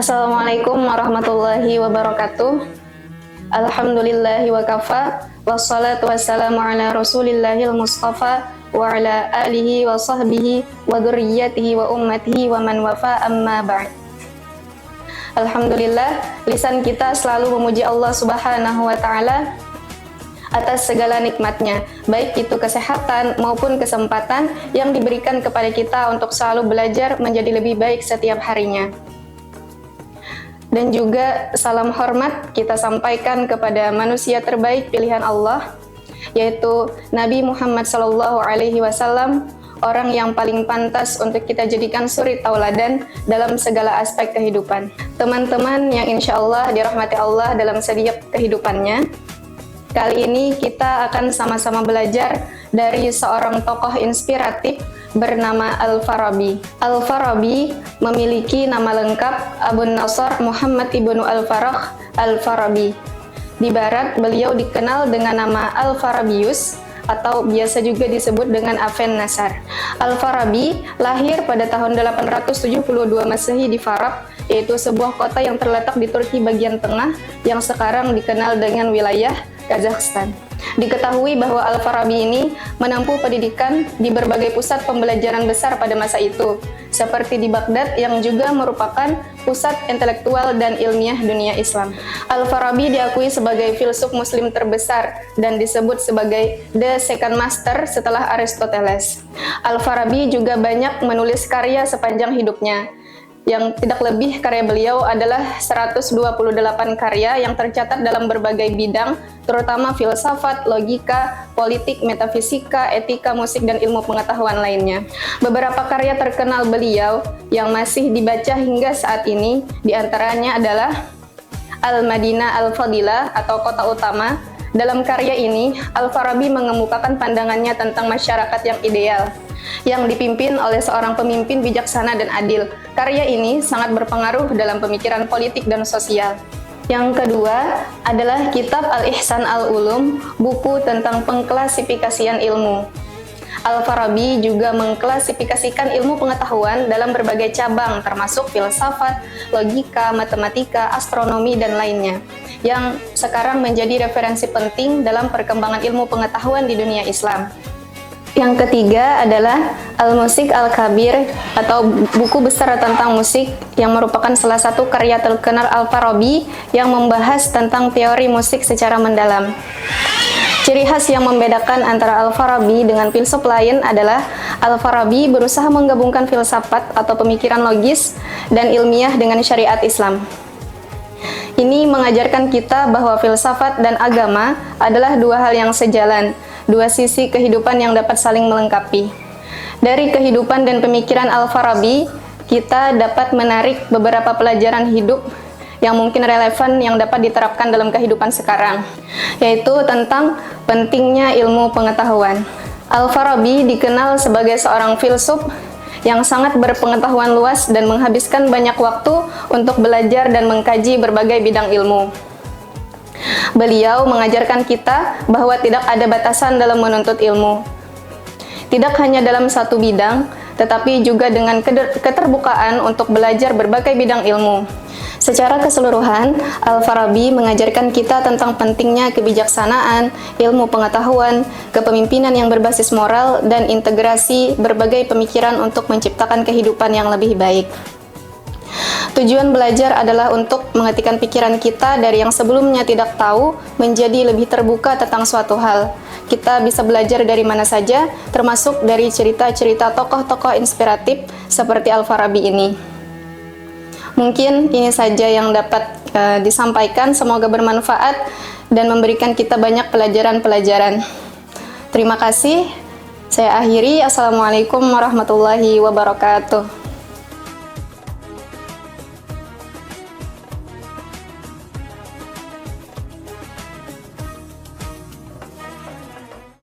Assalamualaikum warahmatullahi wabarakatuh. Alhamdulillahi wa kafa, wassalatu wassalamu ala rasulillahil mustafa wa ala alihi wa sahbihi wa dzurriyyatihi wa ummatihi wa man wafa, amma ba'd. Alhamdulillah, lisan kita selalu memuji Allah Subhanahu wa ta'ala atas segala nikmatnya, baik itu kesehatan maupun kesempatan yang diberikan kepada kita untuk selalu belajar menjadi lebih baik setiap harinya. Dan juga salam hormat kita sampaikan kepada manusia terbaik pilihan Allah, yaitu Nabi Muhammad SAW, orang yang paling pantas untuk kita jadikan suri tauladan dalam segala aspek kehidupan. Teman-teman yang insya Allah dirahmati Allah dalam setiap kehidupannya, kali ini kita akan sama-sama belajar dari seorang tokoh inspiratif bernama Al-Farabi. Al-Farabi memiliki nama lengkap Abun Nasr Muhammad ibnu Al-Farah Al-Farabi. Di barat, beliau dikenal dengan nama Al-Farabius atau biasa juga disebut dengan Aven Nasar. Al-Farabi lahir pada tahun 872 Masehi di Farab, yaitu sebuah kota yang terletak di Turki bagian tengah yang sekarang dikenal dengan wilayah Kazakhstan. Diketahui bahwa Al-Farabi ini menempuh pendidikan di berbagai pusat pembelajaran besar pada masa itu, seperti di Baghdad yang juga merupakan pusat intelektual dan ilmiah dunia Islam. Al-Farabi diakui sebagai filsuf muslim terbesar dan disebut sebagai the second master setelah Aristoteles. Al-Farabi juga banyak menulis karya sepanjang hidupnya. Yang tidak lebih karya beliau adalah 128 karya yang tercatat dalam berbagai bidang, terutama filsafat, logika, politik, metafisika, etika, musik, dan ilmu pengetahuan lainnya. Beberapa karya terkenal beliau yang masih dibaca hingga saat ini, diantaranya adalah Al-Madinah Al-Fadilah atau Kota Utama. Dalam karya ini, Al-Farabi mengemukakan pandangannya tentang masyarakat yang ideal, yang dipimpin oleh seorang pemimpin bijaksana dan adil. Karya ini sangat berpengaruh dalam pemikiran politik dan sosial. Yang kedua adalah kitab Al-Ihsan Al-Ulum, buku tentang pengklasifikasian ilmu. Al-Farabi juga mengklasifikasikan ilmu pengetahuan dalam berbagai cabang, termasuk filsafat, logika, matematika, astronomi, dan lainnya, yang sekarang menjadi referensi penting dalam perkembangan ilmu pengetahuan di dunia Islam. Yang ketiga adalah Al-Musik Al-Kabir atau buku besar tentang musik yang merupakan salah satu karya terkenal Al-Farabi yang membahas tentang teori musik secara mendalam. Ciri khas yang membedakan antara Al-Farabi dengan filsuf lain adalah Al-Farabi berusaha menggabungkan filsafat atau pemikiran logis dan ilmiah dengan syariat Islam. Ini mengajarkan kita bahwa filsafat dan agama adalah dua hal yang sejalan, dua sisi kehidupan yang dapat saling melengkapi. Dari kehidupan dan pemikiran Al-Farabi, kita dapat menarik beberapa pelajaran hidup yang mungkin relevan yang dapat diterapkan dalam kehidupan sekarang, yaitu tentang pentingnya ilmu pengetahuan. Al-Farabi dikenal sebagai seorang filsuf yang sangat berpengetahuan luas dan menghabiskan banyak waktu untuk belajar dan mengkaji berbagai bidang ilmu. Beliau mengajarkan kita bahwa tidak ada batasan dalam menuntut ilmu. Tidak hanya dalam satu bidang, tetapi juga dengan keterbukaan untuk belajar berbagai bidang ilmu. Secara keseluruhan, Al-Farabi mengajarkan kita tentang pentingnya kebijaksanaan, ilmu pengetahuan, kepemimpinan yang berbasis moral, dan integrasi berbagai pemikiran untuk menciptakan kehidupan yang lebih baik. Tujuan belajar adalah untuk mengetikkan pikiran kita dari yang sebelumnya tidak tahu menjadi lebih terbuka tentang suatu hal. Kita bisa belajar dari mana saja, termasuk dari cerita-cerita tokoh-tokoh inspiratif seperti Al-Farabi ini. Mungkin ini saja yang dapat disampaikan, semoga bermanfaat dan memberikan kita banyak pelajaran-pelajaran. Terima kasih, saya akhiri. Assalamualaikum warahmatullahi wabarakatuh.